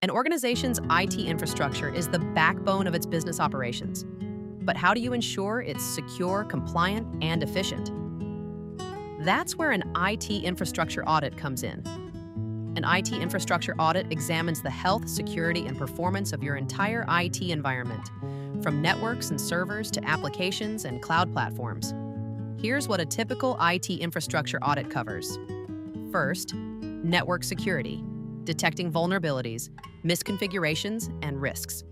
An organization's IT infrastructure is the backbone of its business operations. But how do you ensure it's secure, compliant, and efficient? That's where an IT infrastructure audit comes in. An IT infrastructure audit examines the health, security, and performance of your entire IT environment, from networks and servers to applications and cloud platforms. Here's what a typical IT infrastructure audit covers. First, network security, detecting vulnerabilities, misconfigurations, and risks.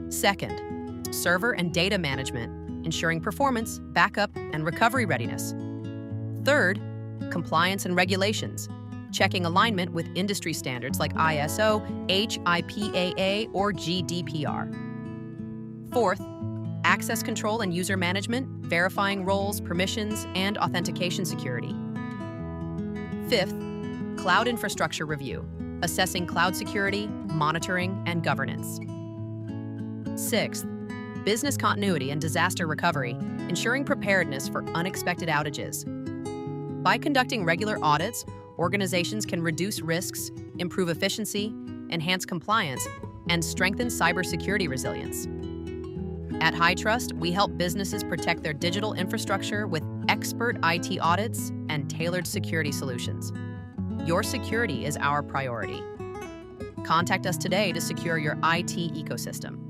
Second, server and data management, ensuring performance, backup, and recovery readiness. Third, compliance and regulations, checking alignment with industry standards like ISO, HIPAA, or GDPR. Fourth, access control and user management, verifying roles, permissions, and authentication security. Fifth, cloud infrastructure review, assessing cloud security, monitoring, and governance. Sixth, business continuity and disaster recovery, ensuring preparedness for unexpected outages. By conducting regular audits, organizations can reduce risks, improve efficiency, enhance compliance, and strengthen cybersecurity resilience. At High Trust, we help businesses protect their digital infrastructure with expert IT audits and tailored security solutions. Your security is our priority. Contact us today to secure your IT ecosystem.